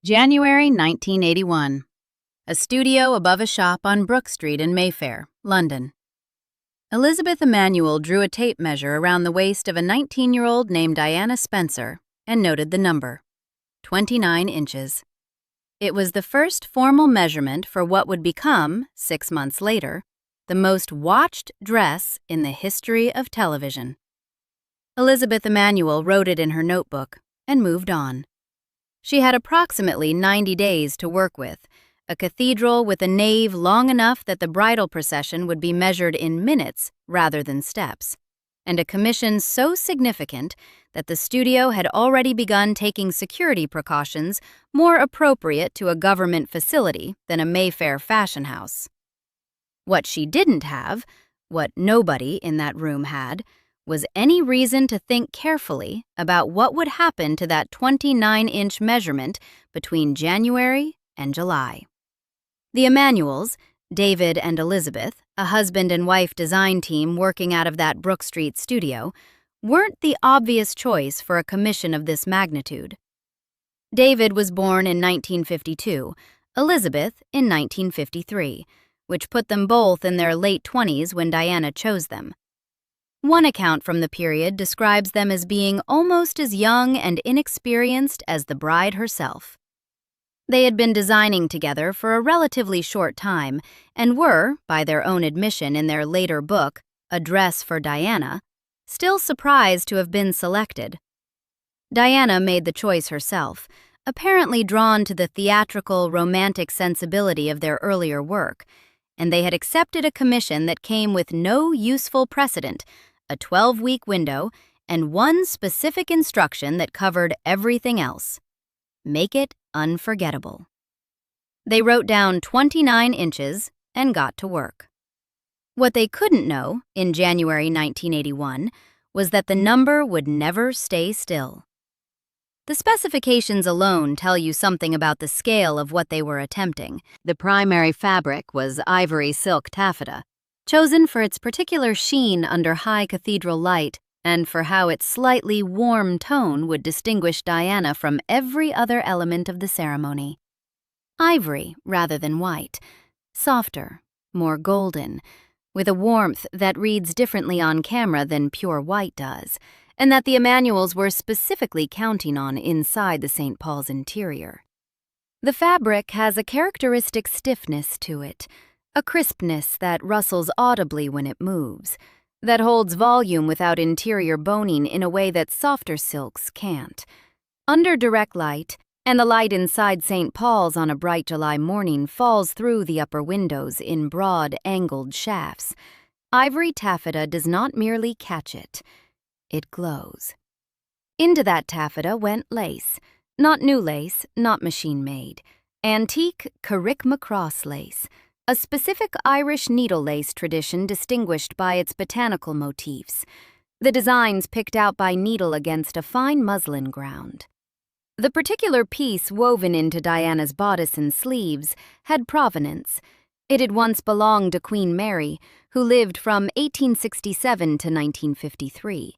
January 1981. A studio above a shop on Brook Street in Mayfair, London. Elizabeth Emanuel drew a tape measure around the waist of a 19-year-old named Diana Spencer and noted the number, 29 inches. It was the first formal measurement for what would become, 6 months later, the most watched dress in the history of television. Elizabeth Emanuel wrote it in her notebook and moved on. She had approximately 90 days to work with, a cathedral with a nave long enough that the bridal procession would be measured in minutes rather than steps, and a commission so significant that the studio had already begun taking security precautions more appropriate to a government facility than a Mayfair fashion house. What she didn't have, what nobody in that room had, was any reason to think carefully about what would happen to that 29-inch measurement between January and July. The Emanuels, David and Elizabeth, a husband and wife design team working out of that Brook Street studio, weren't the obvious choice for a commission of this magnitude. David was born in 1952, Elizabeth in 1953, which put them both in their late 20s when Diana chose them. One account from the period describes them as being almost as young and inexperienced as the bride herself. They had been designing together for a relatively short time and were, by their own admission in their later book, A Dress for Diana, still surprised to have been selected. Diana made the choice herself, apparently drawn to the theatrical, romantic sensibility of their earlier work, and they had accepted a commission that came with no useful precedent, a 12-week window, and one specific instruction that covered everything else: make it unforgettable. They wrote down 29 inches and got to work. What they couldn't know, in January 1981, was that the number would never stay still. The specifications alone tell you something about the scale of what they were attempting. The primary fabric was ivory silk taffeta, chosen for its particular sheen under high cathedral light and for how its slightly warm tone would distinguish Diana from every other element of the ceremony. Ivory rather than white, softer, more golden, with a warmth that reads differently on camera than pure white does, and that the Emanuels were specifically counting on inside the St. Paul's interior. The fabric has a characteristic stiffness to it, a crispness that rustles audibly when it moves, that holds volume without interior boning in a way that softer silks can't. Under direct light, and the light inside St. Paul's on a bright July morning falls through the upper windows in broad, angled shafts, ivory taffeta does not merely catch it, it glows. Into that taffeta went lace, not new lace, not machine-made, antique Carriage lace, a specific Irish needle lace tradition distinguished by its botanical motifs, the designs picked out by needle against a fine muslin ground. The particular piece woven into Diana's bodice and sleeves had provenance. It had once belonged to Queen Mary, who lived from 1867 to 1953.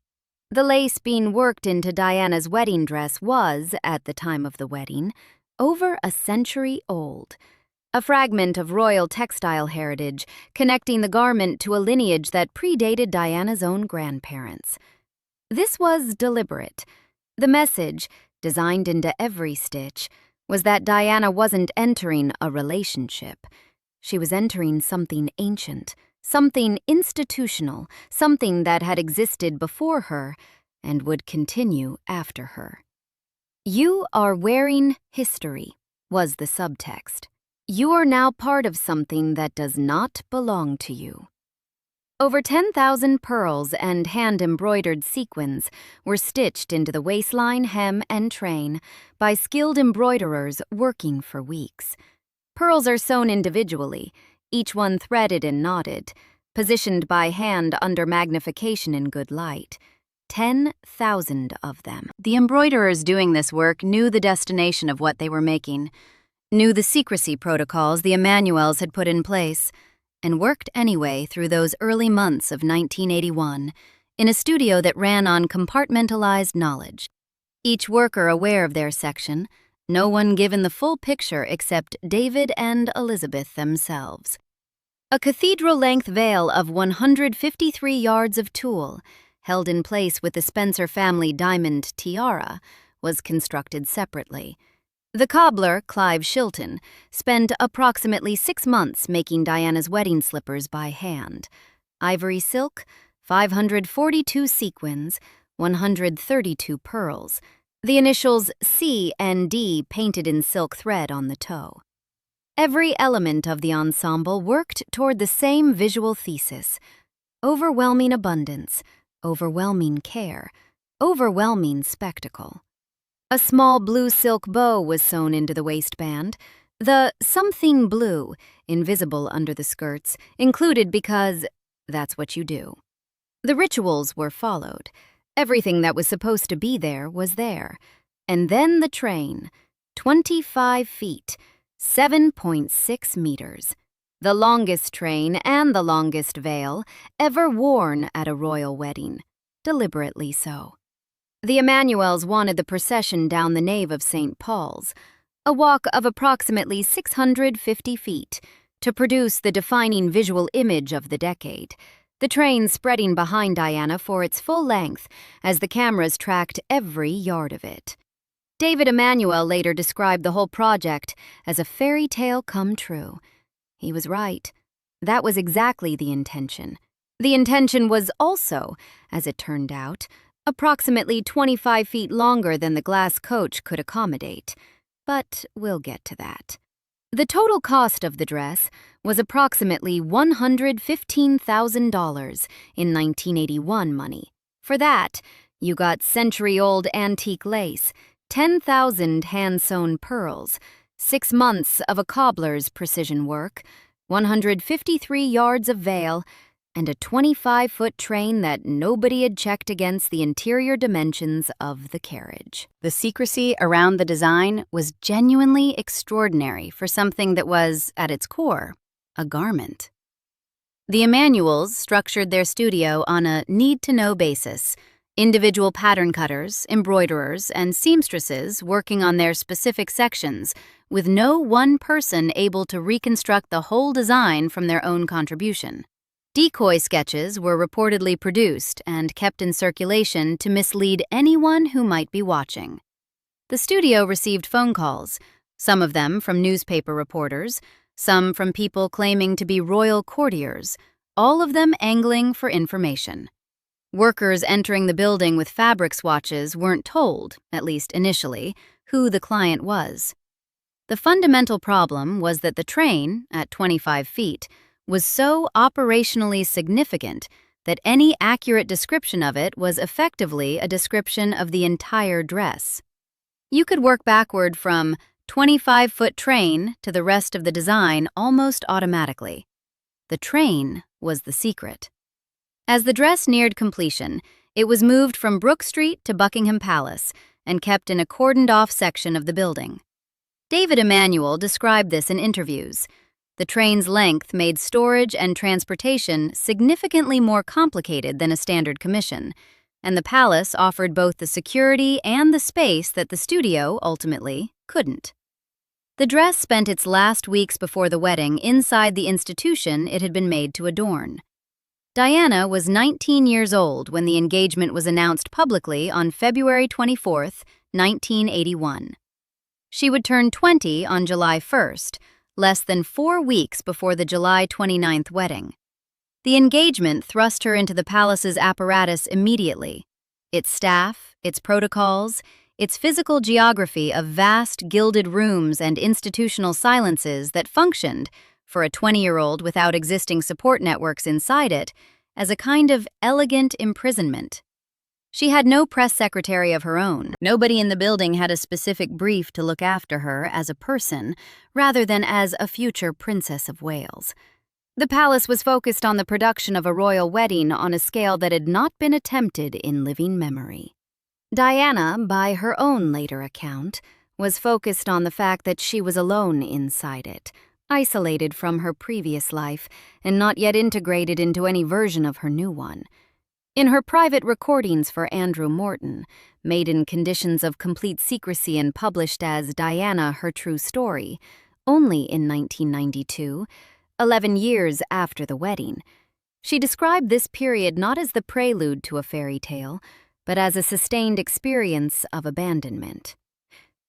The lace being worked into Diana's wedding dress was, at the time of the wedding, over a century old. A fragment of royal textile heritage connecting the garment to a lineage that predated Diana's own grandparents. This was deliberate. The message, designed into every stitch, was that Diana wasn't entering a relationship. She was entering something ancient, something institutional, something that had existed before her and would continue after her. "You are wearing history," was the subtext. You are now part of something that does not belong to you. Over 10,000 pearls and hand-embroidered sequins were stitched into the waistline, hem, and train by skilled embroiderers working for weeks. Pearls are sewn individually, each one threaded and knotted, positioned by hand under magnification in good light. 10,000 of them. The embroiderers doing this work knew the destination of what they were making, knew the secrecy protocols the Emanuels had put in place, and worked anyway through those early months of 1981 in a studio that ran on compartmentalized knowledge. Each worker aware of their section, no one given the full picture except David and Elizabeth themselves. A cathedral-length veil of 153 yards of tulle, held in place with the Spencer family diamond tiara, was constructed separately. The cobbler, Clive Shilton, spent approximately 6 months making Diana's wedding slippers by hand. Ivory silk, 542 sequins, 132 pearls, the initials C and D painted in silk thread on the toe. Every element of the ensemble worked toward the same visual thesis: overwhelming abundance, overwhelming care, overwhelming spectacle. A small blue silk bow was sewn into the waistband. The something blue, invisible under the skirts, included because that's what you do. The rituals were followed. Everything that was supposed to be there was there. And then the train, 25 feet, 7.6 meters. The longest train and the longest veil ever worn at a royal wedding, deliberately so. The Emanuels wanted the procession down the nave of St. Paul's, a walk of approximately 650 feet, to produce the defining visual image of the decade, the train spreading behind Diana for its full length as the cameras tracked every yard of it. David Emanuel later described the whole project as a fairy tale come true. He was right. That was exactly the intention. The intention was also, as it turned out, approximately 25 feet longer than the glass coach could accommodate. But we'll get to that. The total cost of the dress was approximately $115,000 in 1981 money. For that, you got century-old antique lace, 10,000 hand-sewn pearls, 6 months of a cobbler's precision work, 153 yards of veil, and a 25-foot train that nobody had checked against the interior dimensions of the carriage. The secrecy around the design was genuinely extraordinary for something that was, at its core, a garment. The Emanuels structured their studio on a need-to-know basis. Individual pattern cutters, embroiderers, and seamstresses working on their specific sections, with no one person able to reconstruct the whole design from their own contribution. Decoy sketches were reportedly produced and kept in circulation to mislead anyone who might be watching. The studio received phone calls, some of them from newspaper reporters, some from people claiming to be royal courtiers, all of them angling for information. Workers entering the building with fabric swatches weren't told, at least initially, who the client was. The fundamental problem was that the train, at 25 feet, was so operationally significant that any accurate description of it was effectively a description of the entire dress. You could work backward from 25-foot train to the rest of the design almost automatically. The train was the secret. As the dress neared completion, it was moved from Brook Street to Buckingham Palace and kept in a cordoned-off section of the building. David Emanuel described this in interviews. The train's length made storage and transportation significantly more complicated than a standard commission, and the palace offered both the security and the space that the studio, ultimately, couldn't. The dress spent its last weeks before the wedding inside the institution it had been made to adorn. Diana was 19 years old when the engagement was announced publicly on February 24, 1981. She would turn 20 on July 1st, less than 4 weeks before the July 29th wedding. The engagement thrust her into the palace's apparatus immediately. Its staff, its protocols, its physical geography of vast gilded rooms and institutional silences that functioned, for a 20-year-old without existing support networks inside it, as a kind of elegant imprisonment. She had no press secretary of her own. Nobody in the building had a specific brief to look after her as a person, rather than as a future Princess of Wales. The palace was focused on the production of a royal wedding on a scale that had not been attempted in living memory. Diana, by her own later account, was focused on the fact that she was alone inside it, isolated from her previous life and not yet integrated into any version of her new one. In her private recordings for Andrew Morton, made in conditions of complete secrecy and published as Diana, Her True Story, only in 1992, 11 years after the wedding, she described this period not as the prelude to a fairy tale, but as a sustained experience of abandonment.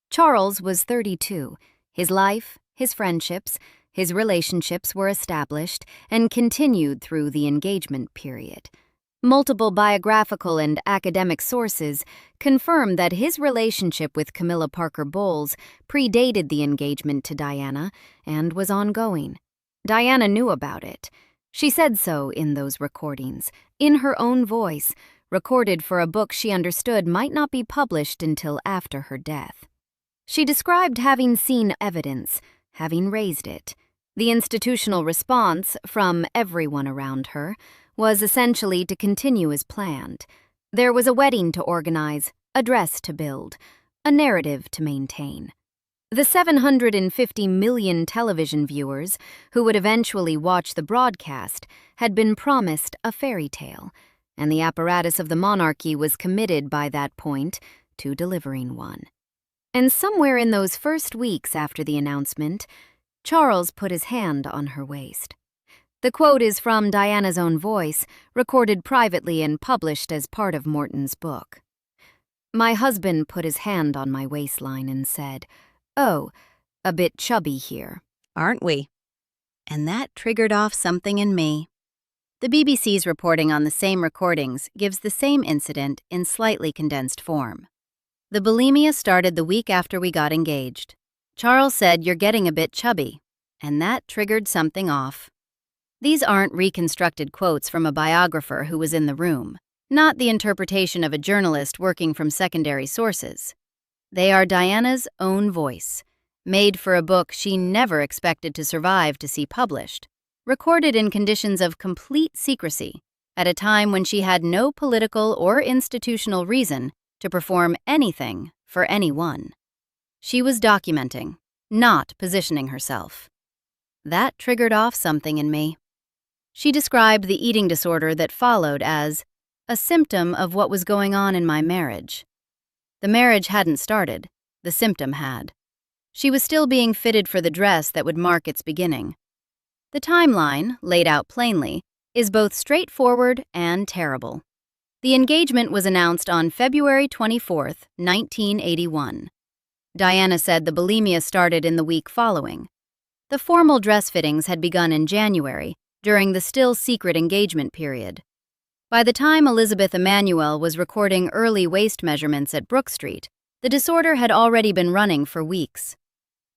Charles was 32. His life, his friendships, his relationships were established and continued through the engagement period. Multiple biographical and academic sources confirm that his relationship with Camilla Parker Bowles predated the engagement to Diana and was ongoing. Diana knew about it. She said so in those recordings, in her own voice, recorded for a book she understood might not be published until after her death. She described having seen evidence, having raised it. The institutional response from everyone around her was essentially to continue as planned. There was a wedding to organize, a dress to build, a narrative to maintain. The 750 million television viewers who would eventually watch the broadcast had been promised a fairy tale, and the apparatus of the monarchy was committed by that point to delivering one. And somewhere in those first weeks after the announcement, Charles put his hand on her waist. The quote is from Diana's own voice, recorded privately and published as part of Morton's book. My husband put his hand on my waistline and said, "Oh, a bit chubby here." Aren't we? And that triggered off something in me. The BBC's reporting on the same recordings gives the same incident in slightly condensed form. The bulimia started the week after we got engaged. Charles said, "You're getting a bit chubby," and that triggered something off. These aren't reconstructed quotes from a biographer who was in the room, not the interpretation of a journalist working from secondary sources. They are Diana's own voice, made for a book she never expected to survive to see published, recorded in conditions of complete secrecy, at a time when she had no political or institutional reason to perform anything for anyone. She was documenting, not positioning herself. That triggered off something in me. She described the eating disorder that followed as a symptom of what was going on in my marriage. The marriage hadn't started, the symptom had. She was still being fitted for the dress that would mark its beginning. The timeline, laid out plainly, is both straightforward and terrible. The engagement was announced on February 24, 1981. Diana said the bulimia started in the week following. The formal dress fittings had begun in January, during the still secret engagement period. By the time Emanuel was recording early waist measurements at Brook Street, the disorder had already been running for weeks.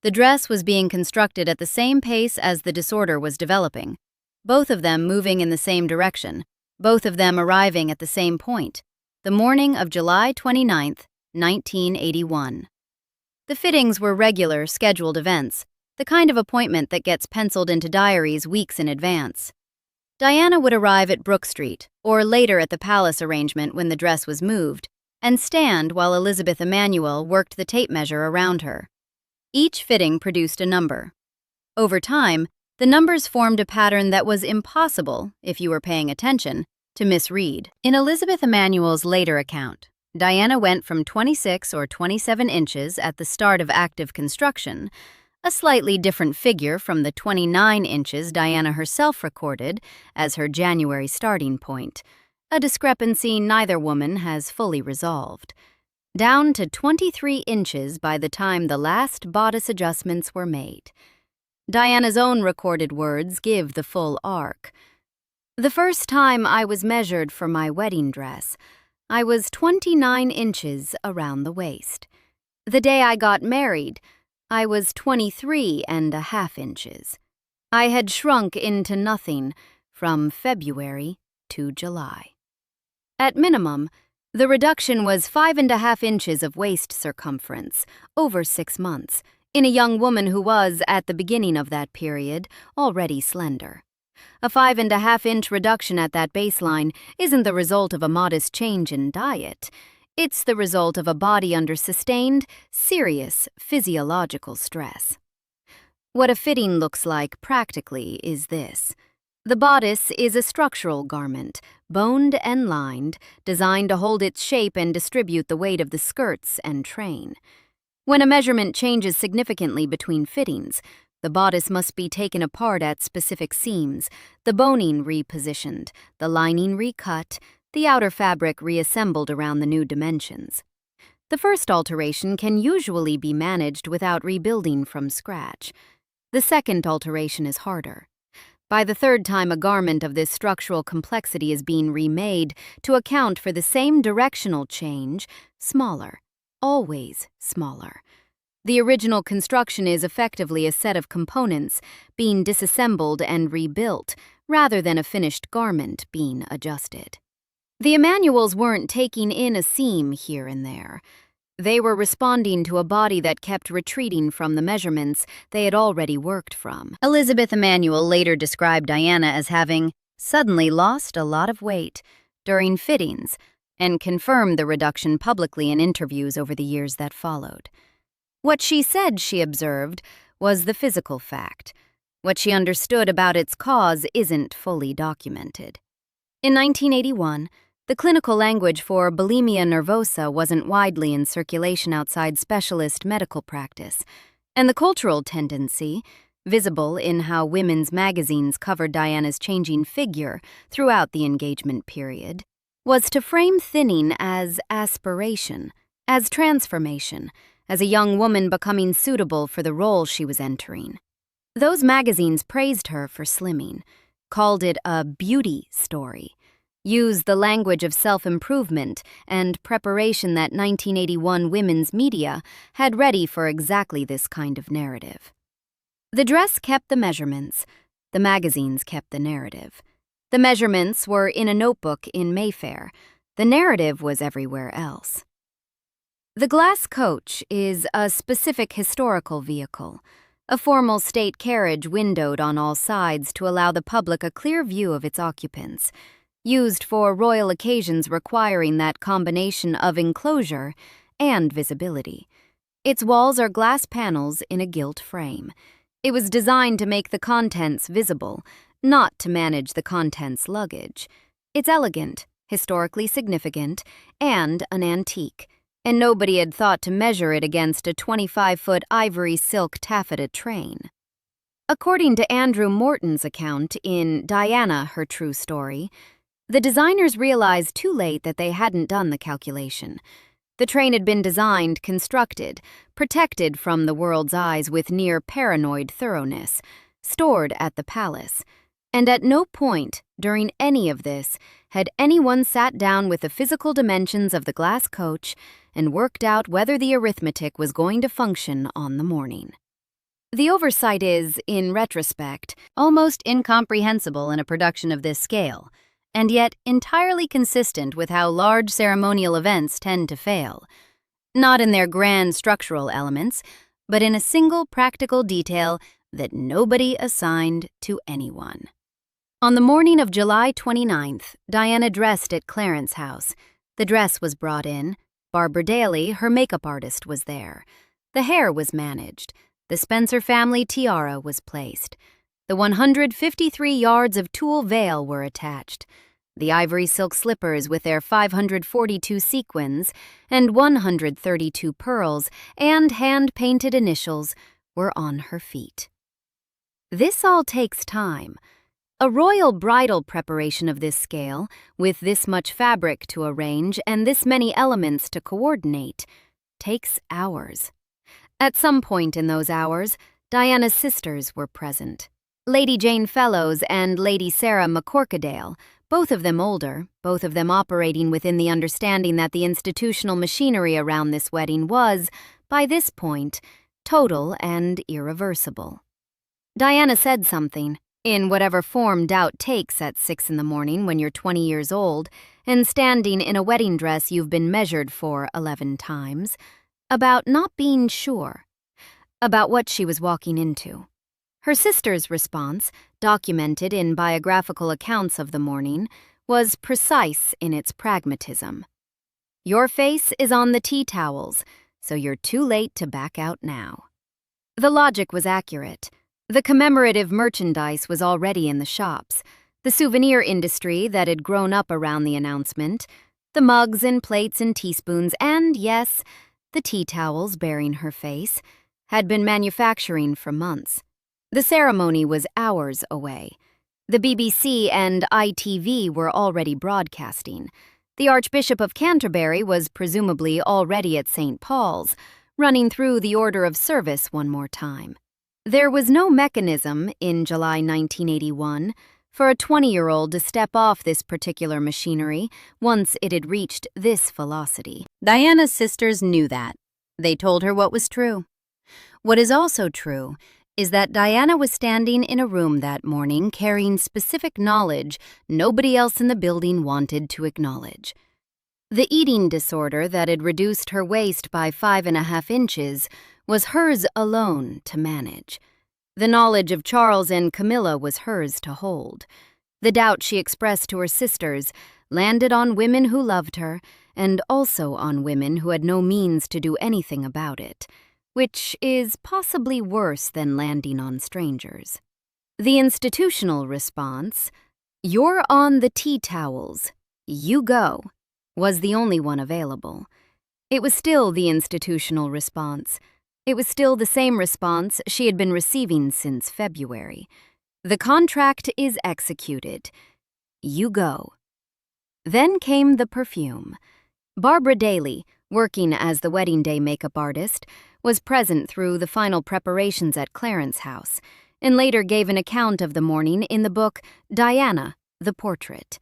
The dress was being constructed at the same pace as the disorder was developing, both of them moving in the same direction, both of them arriving at the same point, the morning of July 29, 1981. The fittings were regular, scheduled events, the kind of appointment that gets penciled into diaries weeks in advance. Diana would arrive at Brook Street, or later at the palace arrangement when the dress was moved, and stand while Emanuel worked the tape measure around her. Each fitting produced a number. Over time, the numbers formed a pattern that was impossible, if you were paying attention, to misread. In Emanuel's later account, Diana went from 26 or 27 inches at the start of active construction, a slightly different figure from the 29 inches Diana herself recorded as her January starting point, a discrepancy neither woman has fully resolved, down to 23 inches by the time the last bodice adjustments were made. Diana's own recorded words give the full arc. The first time I was measured for my wedding dress, I was 29 inches around the waist. The day I got married, I was 23.5 inches. I had shrunk into nothing from February to July. At minimum, the reduction was 5.5 inches of waist circumference over 6 months, in a young woman who was, at the beginning of that period, already slender. A 5.5-inch reduction at that baseline isn't the result of a modest change in diet. It's the result of a body under sustained, serious physiological stress. What a fitting looks like practically is this. The bodice is a structural garment, boned and lined, designed to hold its shape and distribute the weight of the skirts and train. When a measurement changes significantly between fittings, the bodice must be taken apart at specific seams, the boning repositioned, the lining recut, the outer fabric reassembled around the new dimensions. The first alteration can usually be managed without rebuilding from scratch. The second alteration is harder. By the third time a garment of this structural complexity is being remade to account for the same directional change, smaller, always smaller. The original construction is effectively a set of components being disassembled and rebuilt, rather than a finished garment being adjusted. The Emanuels weren't taking in a seam here and there. They were responding to a body that kept retreating from the measurements they had already worked from. Elizabeth Emanuel later described Diana as having suddenly lost a lot of weight during fittings and confirmed the reduction publicly in interviews over the years that followed. What she said she observed was the physical fact. What she understood about its cause isn't fully documented. In 1981, the clinical language for bulimia nervosa wasn't widely in circulation outside specialist medical practice, and the cultural tendency, visible in how women's magazines covered Diana's changing figure throughout the engagement period, was to frame thinning as aspiration, as transformation, as a young woman becoming suitable for the role she was entering. Those magazines praised her for slimming, called it a beauty story, used the language of self-improvement and preparation that 1981 women's media had ready for exactly this kind of narrative. The dress kept the measurements, the magazines kept the narrative. The measurements were in a notebook in Mayfair, the narrative was everywhere else. The glass coach is a specific historical vehicle, a formal state carriage windowed on all sides to allow the public a clear view of its occupants, used for royal occasions requiring that combination of enclosure and visibility. Its walls are glass panels in a gilt frame. It was designed to make the contents visible, not to manage the contents' luggage. It's elegant, historically significant, and an antique, and nobody had thought to measure it against a 25-foot ivory silk taffeta train. According to Andrew Morton's account in Diana, Her True Story, the designers realized too late that they hadn't done the calculation. The train had been designed, constructed, protected from the world's eyes with near paranoid thoroughness, stored at the palace, and at no point during any of this had anyone sat down with the physical dimensions of the glass coach and worked out whether the arithmetic was going to function on the morning. The oversight is, in retrospect, almost incomprehensible in a production of this scale, and yet entirely consistent with how large ceremonial events tend to fail, not in their grand structural elements, but in a single practical detail that nobody assigned to anyone. On the morning of July 29th, Diana dressed at Clarence's house. The dress was brought in. Barbara Daly, her makeup artist, was there. The hair was managed. The Spencer family tiara was placed. The 153 yards of tulle veil were attached. The ivory silk slippers with their 542 sequins and 132 pearls and hand-painted initials were on her feet. This all takes time. A royal bridal preparation of this scale, with this much fabric to arrange and this many elements to coordinate, takes hours. At some point in those hours, Diana's sisters were present. Lady Jane Fellows and Lady Sarah McCorkadale, both of them older, both of them operating within the understanding that the institutional machinery around this wedding was, by this point, total and irreversible. Diana said something, in whatever form doubt takes at 6 in the morning when you're 20 years old and standing in a wedding dress you've been measured for 11 times, about not being sure, about what she was walking into. Her sister's response, documented in biographical accounts of the morning, was precise in its pragmatism. Your face is on the tea towels, so you're too late to back out now. The logic was accurate. The commemorative merchandise was already in the shops. The souvenir industry that had grown up around the announcement, the mugs and plates and teaspoons, and, yes, the tea towels bearing her face, had been manufacturing for months. The ceremony was hours away. The BBC and ITV were already broadcasting. The Archbishop of Canterbury was presumably already at St. Paul's, running through the order of service one more time. There was no mechanism in July 1981 for a 20-year-old to step off this particular machinery once it had reached this velocity. Diana's sisters knew that. They told her what was true. What is also true is that Diana was standing in a room that morning carrying specific knowledge nobody else in the building wanted to acknowledge. The eating disorder that had reduced her waist by 5.5 inches was hers alone to manage. The knowledge of Charles and Camilla was hers to hold. The doubt she expressed to her sisters landed on women who loved her and also on women who had no means to do anything about it, which is possibly worse than landing on strangers. The institutional response, "You're on the tea towels, you go," was the only one available. It was still the institutional response. It was still the same response she had been receiving since February. "The contract is executed. You go." Then came the perfume. Barbara Daly, working as the wedding day makeup artist, was present through the final preparations at Clarence House, and later gave an account of the morning in the book Diana, the Portrait.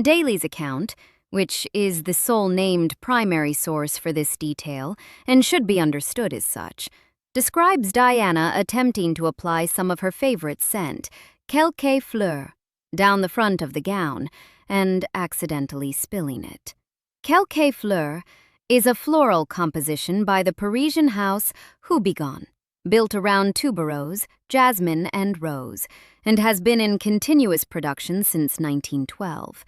Daly's account, which is the sole named primary source for this detail and should be understood as such, describes Diana attempting to apply some of her favorite scent, quelques fleurs, down the front of the gown and accidentally spilling it. Quelques fleurs is a floral composition by the Parisian house Houbigant, built around tuberose, jasmine, and rose, and has been in continuous production since 1912.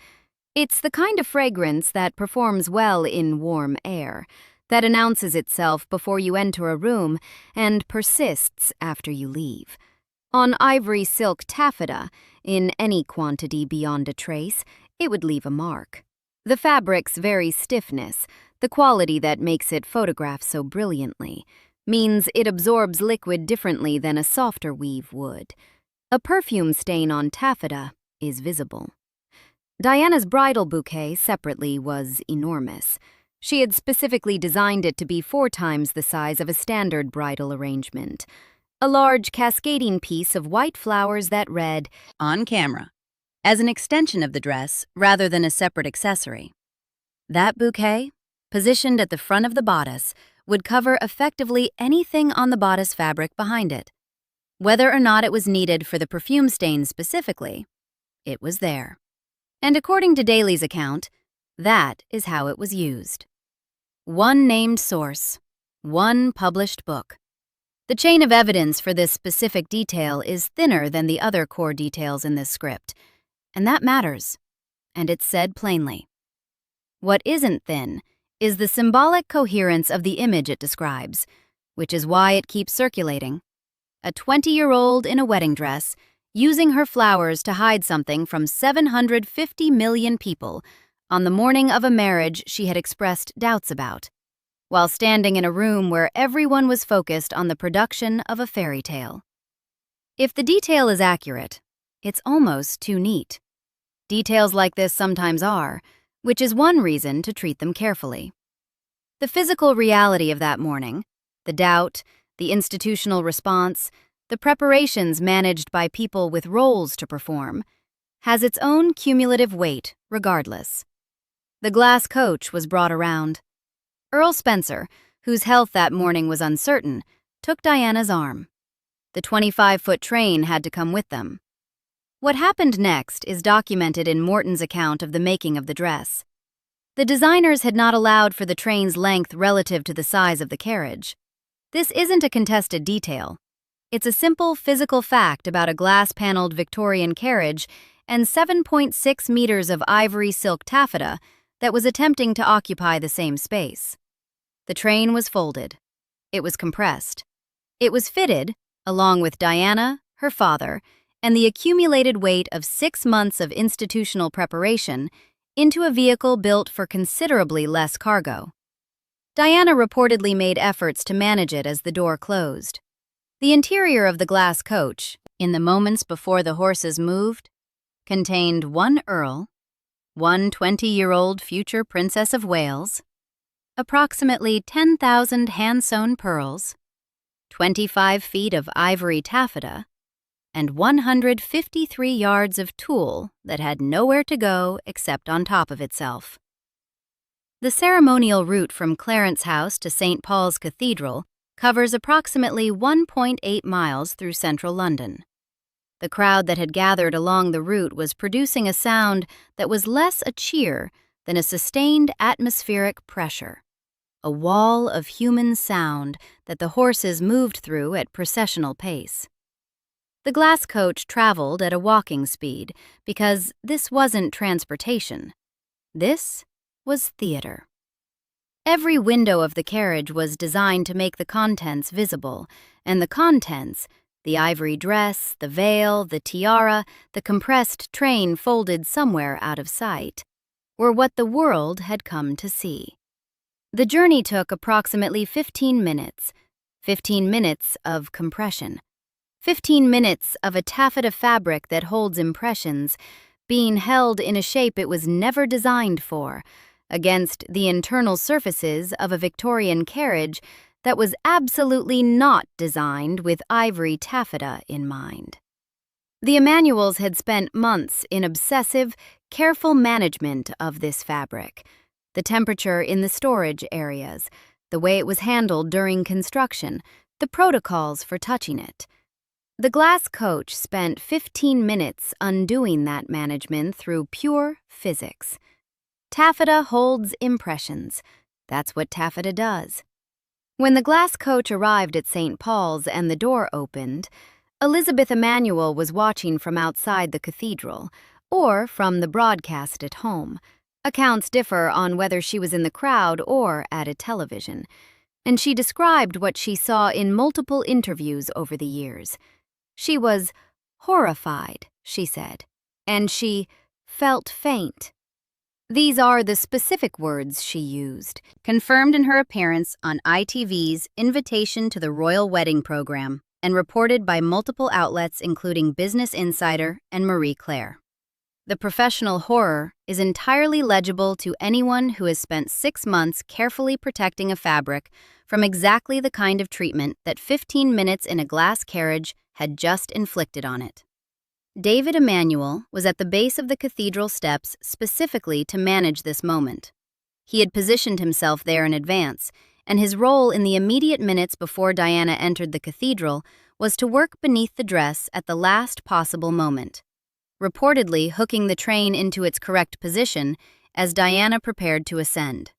It's the kind of fragrance that performs well in warm air, that announces itself before you enter a room and persists after you leave. On ivory silk taffeta, in any quantity beyond a trace, it would leave a mark. The fabric's very stiffness, the quality that makes it photograph so brilliantly, means it absorbs liquid differently than a softer weave would. A perfume stain on taffeta is visible. Diana's bridal bouquet separately was enormous. She had specifically designed it to be 4 times the size of a standard bridal arrangement. A large cascading piece of white flowers that read, "On camera," as an extension of the dress rather than a separate accessory. That bouquet, positioned at the front of the bodice, would cover effectively anything on the bodice fabric behind it. Whether or not it was needed for the perfume stain specifically, it was there. And according to Daly's account, that is how it was used. One named source, one published book. The chain of evidence for this specific detail is thinner than the other core details in this script, and that matters, and it's said plainly. What isn't thin is the symbolic coherence of the image it describes, which is why it keeps circulating. A 20-year-old in a wedding dress, using her flowers to hide something from 750 million people on the morning of a marriage she had expressed doubts about, while standing in a room where everyone was focused on the production of a fairy tale. If the detail is accurate, it's almost too neat. Details like this sometimes are, which is one reason to treat them carefully. The physical reality of that morning, the doubt, the institutional response, the preparations managed by people with roles to perform, has its own cumulative weight regardless. The glass coach was brought around. Earl Spencer, whose health that morning was uncertain, took Diana's arm. The 25-foot train had to come with them. What happened next is documented in Morton's account of the making of the dress. The designers had not allowed for the train's length relative to the size of the carriage. This isn't a contested detail. It's a simple physical fact about a glass-paneled Victorian carriage and 7.6 meters of ivory silk taffeta that was attempting to occupy the same space. The train was folded. It was compressed. It was fitted, along with Diana, her father, and the accumulated weight of 6 months of institutional preparation into a vehicle built for considerably less cargo. Diana reportedly made efforts to manage it as the door closed. The interior of the glass coach, in the moments before the horses moved, contained one earl, one 20-year-old future Princess of Wales, approximately 10,000 hand-sewn pearls, 25 feet of ivory taffeta, and 153 yards of tulle that had nowhere to go except on top of itself. The ceremonial route from Clarence House to St. Paul's Cathedral covers approximately 1.8 miles through central London. The crowd that had gathered along the route was producing a sound that was less a cheer than a sustained atmospheric pressure, a wall of human sound that the horses moved through at processional pace. The glass coach traveled at a walking speed because this wasn't transportation. This was theater. Every window of the carriage was designed to make the contents visible, and the contents, the ivory dress, the veil, the tiara, the compressed train folded somewhere out of sight, were what the world had come to see. The journey took approximately 15 minutes, 15 minutes of compression, 15 minutes of a taffeta fabric that holds impressions, being held in a shape it was never designed for, against the internal surfaces of a Victorian carriage that was absolutely not designed with ivory taffeta in mind. The Emanuels had spent months in obsessive, careful management of this fabric, the temperature in the storage areas, the way it was handled during construction, the protocols for touching it. The glass coach spent 15 minutes undoing that management through pure physics. Taffeta holds impressions. That's what taffeta does. When the glass coach arrived at St. Paul's and the door opened, Elizabeth Emanuel was watching from outside the cathedral, or from the broadcast at home. Accounts differ on whether she was in the crowd or at a television, and she described what she saw in multiple interviews over the years. She was horrified, she said, and she felt faint. These are the specific words she used, confirmed in her appearance on ITV's Invitation to the Royal Wedding program, and reported by multiple outlets including Business Insider and Marie Claire. The professional horror is entirely legible to anyone who has spent 6 months carefully protecting a fabric from exactly the kind of treatment that 15 minutes in a glass carriage had just inflicted on it. David Emanuel was at the base of the cathedral steps specifically to manage this moment. He had positioned himself there in advance, and his role in the immediate minutes before Diana entered the cathedral was to work beneath the dress at the last possible moment, reportedly hooking the train into its correct position as Diana prepared to ascend.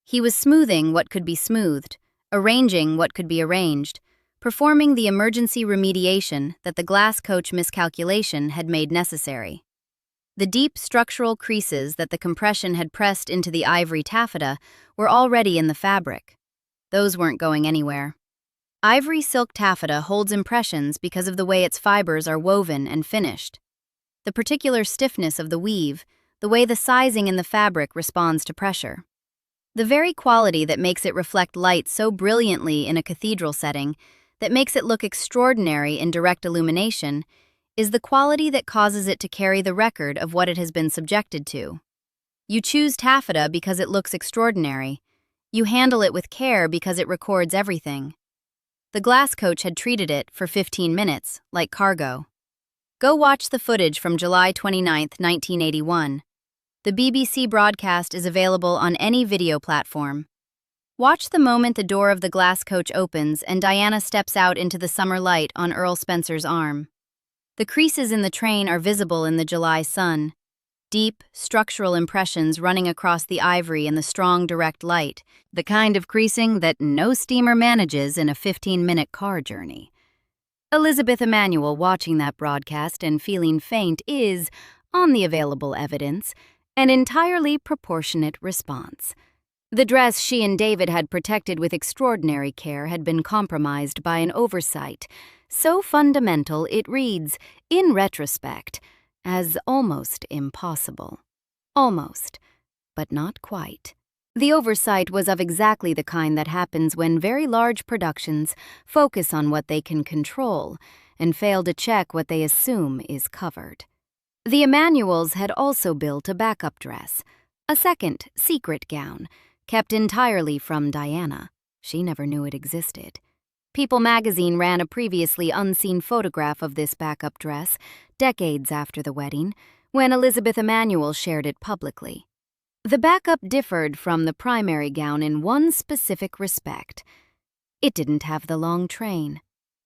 He was smoothing what could be smoothed, arranging what could be arranged, performing the emergency remediation that the glass coach miscalculation had made necessary. The deep structural creases that the compression had pressed into the ivory taffeta were already in the fabric. Those weren't going anywhere. Ivory silk taffeta holds impressions because of the way its fibers are woven and finished. The particular stiffness of the weave, the way the sizing in the fabric responds to pressure. The very quality that makes it reflect light so brilliantly in a cathedral setting, that makes it look extraordinary in direct illumination, is the quality that causes it to carry the record of what it has been subjected to. You choose taffeta because it looks extraordinary. You handle it with care because it records everything. The glass coach had treated it for 15 minutes, like cargo. Go watch the footage from July 29, 1981. The BBC broadcast is available on any video platform. Watch the moment the door of the glass coach opens and Diana steps out into the summer light on Earl Spencer's arm. The creases in the train are visible in the July sun, deep, structural impressions running across the ivory in the strong, direct light, the kind of creasing that no steamer manages in a 15-minute car journey. Elizabeth Emanuel watching that broadcast and feeling faint is, on the available evidence, an entirely proportionate response. The dress she and David had protected with extraordinary care had been compromised by an oversight, so fundamental it reads, in retrospect, as almost impossible. Almost, but not quite. The oversight was of exactly the kind that happens when very large productions focus on what they can control and fail to check what they assume is covered. The Emanuels had also built a backup dress, a second secret gown, kept entirely from Diana. She never knew it existed. People magazine ran a previously unseen photograph of this backup dress, decades after the wedding, when Elizabeth Emanuel shared it publicly. The backup differed from the primary gown in one specific respect. It didn't have the long train.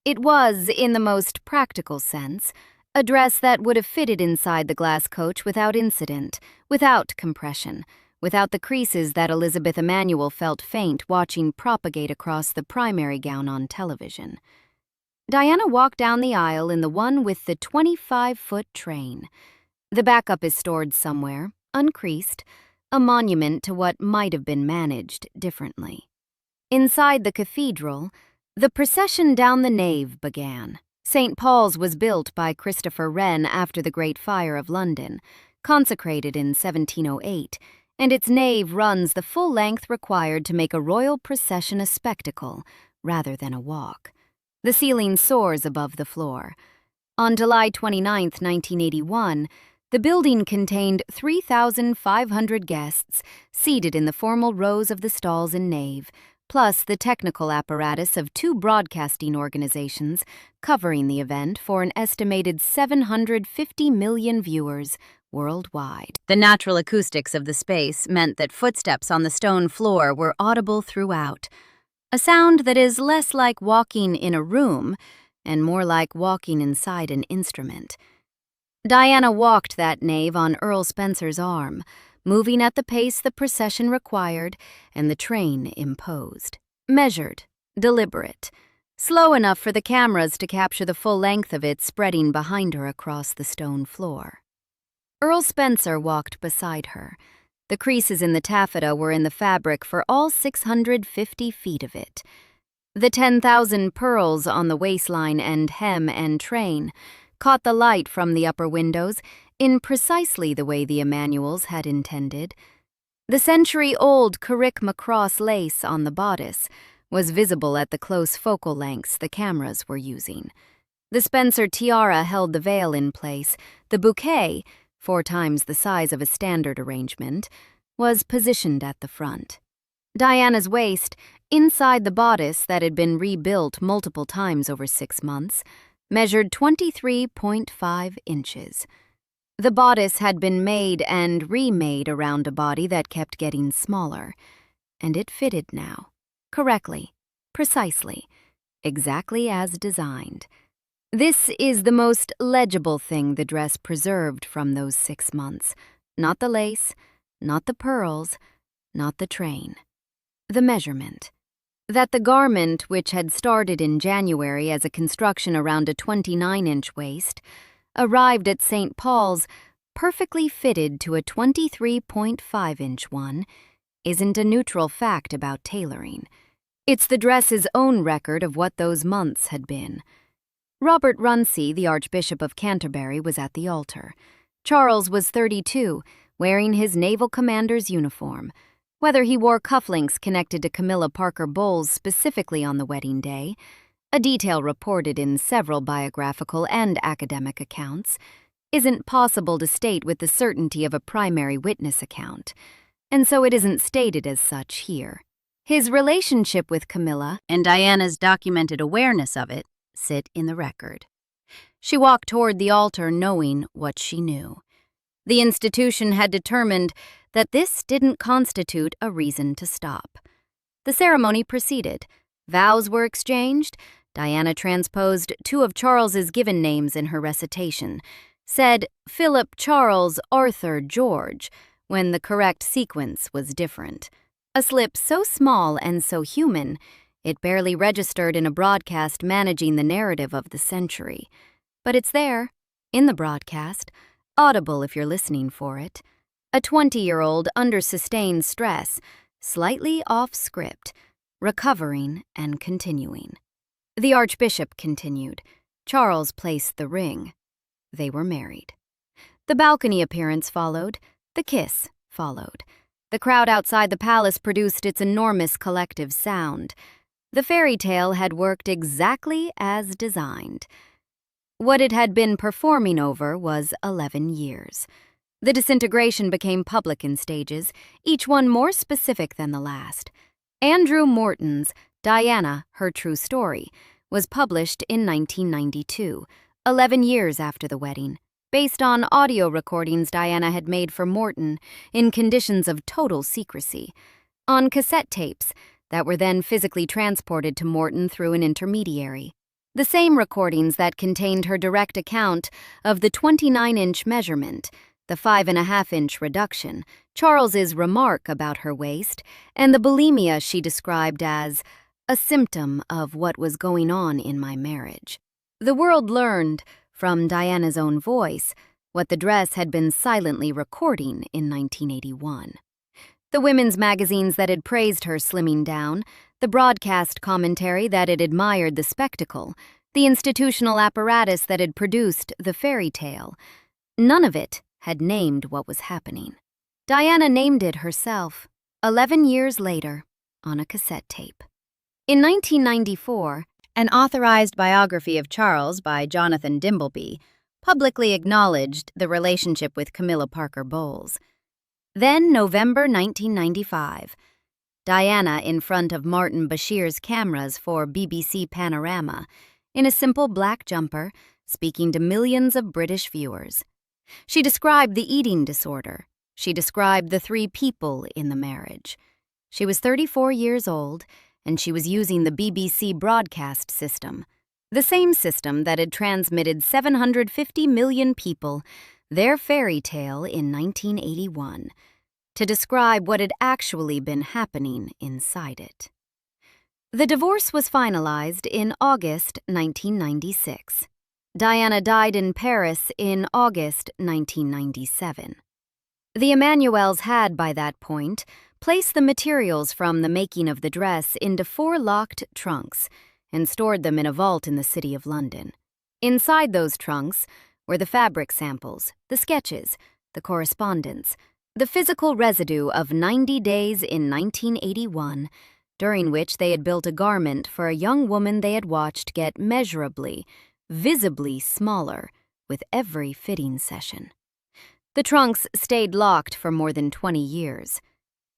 It was, in the most practical sense, a dress that would have fitted inside the glass coach without incident, without compression, without the creases that Elizabeth Emanuel felt faint watching propagate across the primary gown on television. Diana walked down the aisle in the one with the 25-foot train. The backup is stored somewhere, uncreased, a monument to what might have been managed differently. Inside the cathedral, the procession down the nave began. St. Paul's was built by Christopher Wren after the Great Fire of London, consecrated in 1708, and its nave runs the full length required to make a royal procession a spectacle rather than a walk. The ceiling soars above the floor. On July 29, 1981, the building contained 3,500 guests seated in the formal rows of the stalls and nave, plus the technical apparatus of 2 broadcasting organizations covering the event for an estimated 750 million viewers worldwide. The natural acoustics of the space meant that footsteps on the stone floor were audible throughout, a sound that is less like walking in a room and more like walking inside an instrument. Diana walked that nave on Earl Spencer's arm, moving at the pace the procession required and the train imposed. Measured, deliberate, slow enough for the cameras to capture the full length of it spreading behind her across the stone floor. Earl Spencer walked beside her. The creases in the taffeta were in the fabric for all 650 feet of it. The 10,000 pearls on the waistline and hem and train caught the light from the upper windows in precisely the way the Emanuels had intended. The century-old Carrick-Macross lace on the bodice was visible at the close focal lengths the cameras were using. The Spencer tiara held the veil in place. The bouquet, 4 times the size of a standard arrangement, was positioned at the front. Diana's waist, inside the bodice that had been rebuilt multiple times over 6 months, measured 23.5 inches. The bodice had been made and remade around a body that kept getting smaller, and it fitted now, correctly, precisely, exactly as designed. This is the most legible thing the dress preserved from those 6 months, not the lace, not the pearls, not the train. The measurement. That the garment, which had started in January as a construction around a 29-inch waist, arrived at St. Paul's perfectly fitted to a 23.5-inch one, isn't a neutral fact about tailoring. It's the dress's own record of what those months had been. Robert Runcie, the Archbishop of Canterbury, was at the altar. Charles was 32, wearing his naval commander's uniform. Whether he wore cufflinks connected to Camilla Parker Bowles specifically on the wedding day, a detail reported in several biographical and academic accounts, isn't possible to state with the certainty of a primary witness account, and so it isn't stated as such here. His relationship with Camilla and Diana's documented awareness of it sit in the record. She walked toward the altar knowing what she knew. The institution had determined that this didn't constitute a reason to stop. The ceremony proceeded. Vows were exchanged. Diana transposed 2 of Charles's given names in her recitation, said Philip Charles Arthur George, when the correct sequence was different. A slip so small and so human, it barely registered in a broadcast managing the narrative of the century. But it's there, in the broadcast, audible if you're listening for it. A 20-year-old under sustained stress, slightly off script, recovering and continuing. The Archbishop continued. Charles placed the ring. They were married. The balcony appearance followed. The kiss followed. The crowd outside the palace produced its enormous collective sound. The fairy tale had worked exactly as designed. What it had been performing over was 11 years. The disintegration became public in stages, each one more specific than the last. Andrew Morton's Diana, Her True Story was published in 1992, 11 years after the wedding, based on audio recordings Diana had made for Morton in conditions of total secrecy, on cassette tapes that were then physically transported to Morton through an intermediary. The same recordings that contained her direct account of the 29-inch measurement, the 5.5-inch reduction, Charles's remark about her waist, and the bulimia she described as a symptom of what was going on in my marriage. The world learned, from Diana's own voice, what the dress had been silently recording in 1981. The women's magazines that had praised her slimming down, the broadcast commentary that had admired the spectacle, the institutional apparatus that had produced the fairy tale, none of it had named what was happening. Diana named it herself, 11 years later, on a cassette tape. In 1994, an authorized biography of Charles by Jonathan Dimbleby publicly acknowledged the relationship with Camilla Parker Bowles. Then, November 1995, Diana in front of Martin Bashir's cameras for BBC Panorama, in a simple black jumper, speaking to millions of British viewers. She described the eating disorder. She described the 3 people in the marriage. She was 34 years old, and she was using the BBC broadcast system, the same system that had transmitted 750 million people their fairy tale in 1981, to describe what had actually been happening inside it. The divorce was finalized in August 1996. Diana died in Paris in August 1997. The Emanuels had, by that point, placed the materials from the making of the dress into 4 locked trunks and stored them in a vault in the City of London. Inside those trunks were the fabric samples, the sketches, the correspondence, the physical residue of 90 days in 1981, during which they had built a garment for a young woman they had watched get measurably, visibly smaller with every fitting session. The trunks stayed locked for more than 20 years.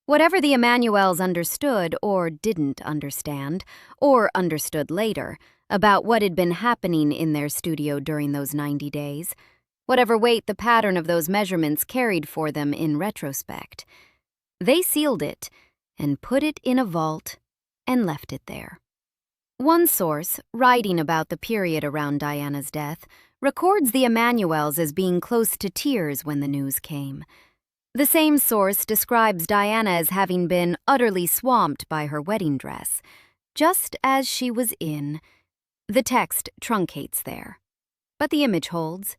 Whatever the Emanuels understood or didn't understand, or understood later, about what had been happening in their studio during those 90 days, whatever weight the pattern of those measurements carried for them in retrospect, they sealed it and put it in a vault and left it there. One source, writing about the period around Diana's death, records the Emanuels as being close to tears when the news came. The same source describes Diana as having been utterly swamped by her wedding dress, just as she was in. The text truncates there, but the image holds.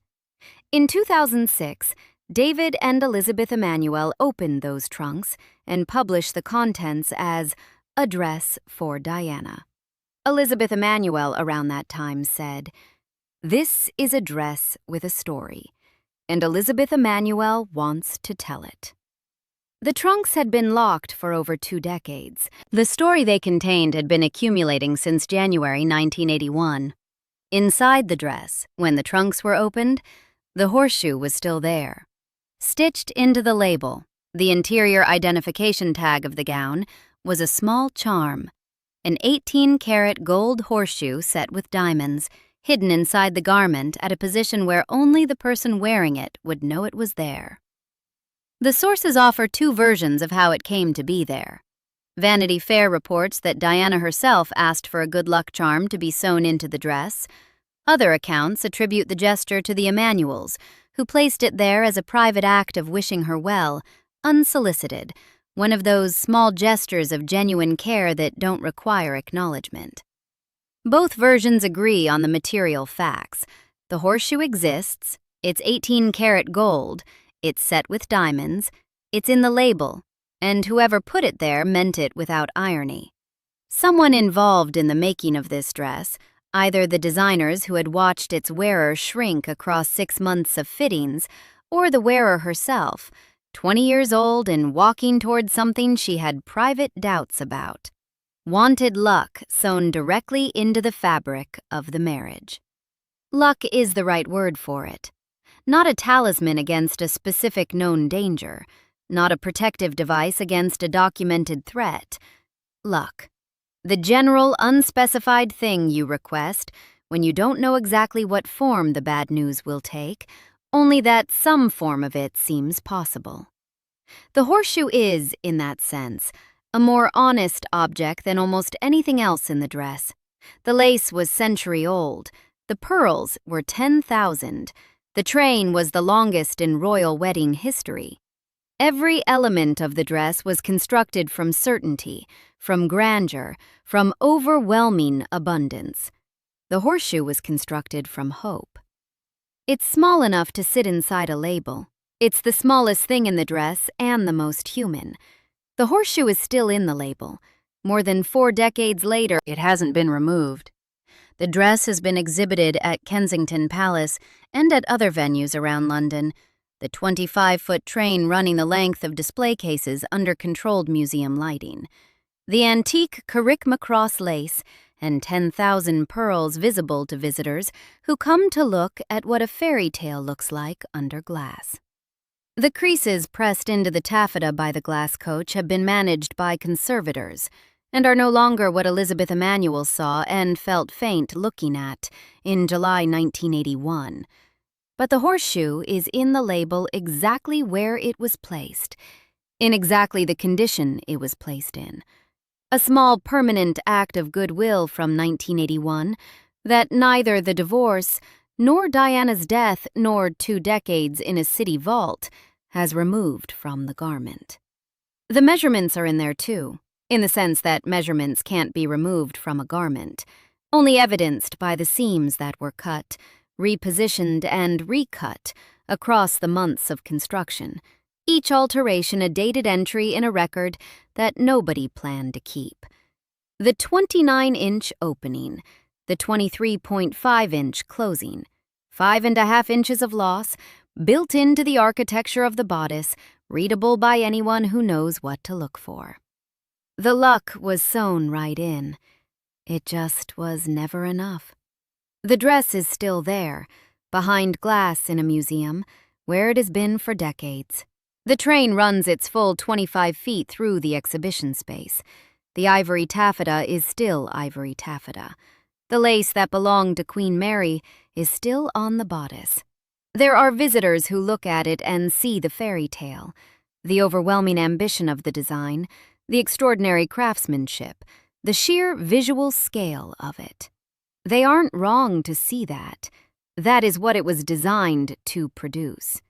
In 2006, David and Elizabeth Emanuel opened those trunks and published the contents as a dress for Diana. Elizabeth Emanuel around that time said, "This is a dress with a story, and Elizabeth Emanuel wants to tell it." The trunks had been locked for over 2 decades. The story they contained had been accumulating since January 1981. Inside the dress, when the trunks were opened, the horseshoe was still there. Stitched into the label, the interior identification tag of the gown, was a small charm, an 18-karat gold horseshoe set with diamonds, hidden inside the garment at a position where only the person wearing it would know it was there. The sources offer 2 versions of how it came to be there. Vanity Fair reports that Diana herself asked for a good luck charm to be sewn into the dress. Other accounts attribute the gesture to the Emanuels, who placed it there as a private act of wishing her well, unsolicited, one of those small gestures of genuine care that don't require acknowledgement. Both versions agree on the material facts. The horseshoe exists, it's 18-karat gold, it's set with diamonds, it's in the label, and whoever put it there meant it without irony. Someone involved in the making of this dress, either the designers who had watched its wearer shrink across 6 months of fittings, or the wearer herself, 20 years old and walking toward something she had private doubts about, wanted luck sewn directly into the fabric of the marriage. Luck is the right word for it. Not a talisman against a specific known danger, not a protective device against a documented threat. Luck. The general, unspecified thing you request when you don't know exactly what form the bad news will take, only that some form of it seems possible. The horseshoe is, in that sense, a more honest object than almost anything else in the dress. The lace was century-old. The pearls were 10,000. The train was the longest in royal wedding history. Every element of the dress was constructed from certainty, from grandeur, from overwhelming abundance. The horseshoe was constructed from hope. It's small enough to sit inside a label. It's the smallest thing in the dress and the most human. The horseshoe is still in the label. More than 4 decades later, it hasn't been removed. The dress has been exhibited at Kensington Palace and at other venues around London, the 25-foot train running the length of display cases under controlled museum lighting, the antique Carrick-Macross lace, and 10,000 pearls visible to visitors who come to look at what a fairy tale looks like under glass. The creases pressed into the taffeta by the glass coach have been managed by conservators and are no longer what Elizabeth Emanuel saw and felt faint looking at in July 1981. But the horseshoe is in the label exactly where it was placed, in exactly the condition it was placed in. A small permanent act of goodwill from 1981 that neither the divorce, nor Diana's death, nor 2 decades in a city vault has removed from the garment. The measurements are in there too, in the sense that measurements can't be removed from a garment, only evidenced by the seams that were cut, repositioned and recut across the months of construction, each alteration a dated entry in a record that nobody planned to keep. The 29-inch opening, the 23.5-inch closing, 5.5 inches of loss, built into the architecture of the bodice, readable by anyone who knows what to look for. The luck was sewn right in. It just was never enough. The dress is still there, behind glass in a museum, where it has been for decades. The train runs its full 25 feet through the exhibition space. The ivory taffeta is still ivory taffeta. The lace that belonged to Queen Mary is still on the bodice. There are visitors who look at it and see the fairy tale, the overwhelming ambition of the design, the extraordinary craftsmanship, the sheer visual scale of it. They aren't wrong to see that. That is what it was designed to produce.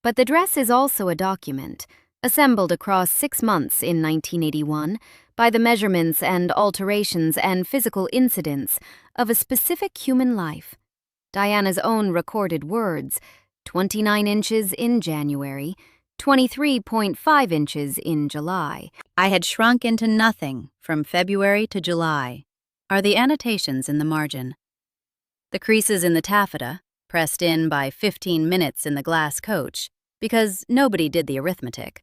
But the dress is also a document, assembled across 6 months in 1981 by the measurements and alterations and physical incidents of a specific human life. Diana's own recorded words, 29 inches in January, 23.5 inches in July. I had shrunk into nothing from February to July, are the annotations in the margin. The creases in the taffeta, pressed in by 15 minutes in the glass coach, because nobody did the arithmetic,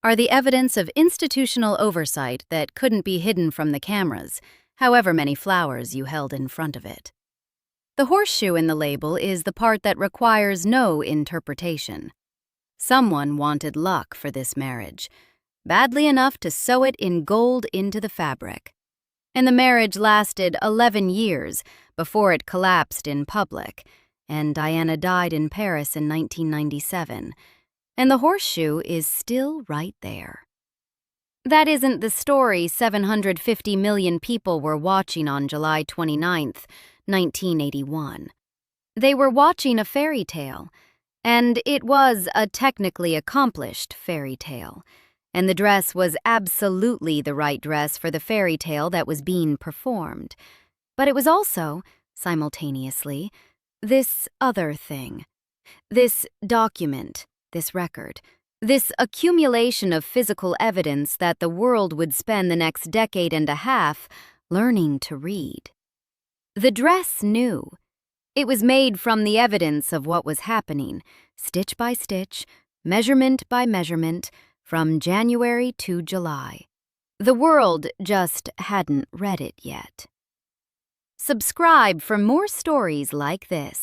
are the evidence of institutional oversight that couldn't be hidden from the cameras, however many flowers you held in front of it. The horseshoe in the label is the part that requires no interpretation. Someone wanted luck for this marriage, badly enough to sew it in gold into the fabric. And the marriage lasted 11 years before it collapsed in public, and Diana died in Paris in 1997, and the horseshoe is still right there. That isn't the story 750 million people were watching on July 29, 1981. They were watching a fairy tale, and it was a technically accomplished fairy tale, and the dress was absolutely the right dress for the fairy tale that was being performed. But it was also, simultaneously, this other thing, this document, this record, This accumulation of physical evidence that the world would spend the next decade and a half learning to read. The dress knew. It was made from the evidence of what was happening, stitch by stitch, measurement by measurement, from January to July. The world just hadn't read it yet. Subscribe for more stories like this.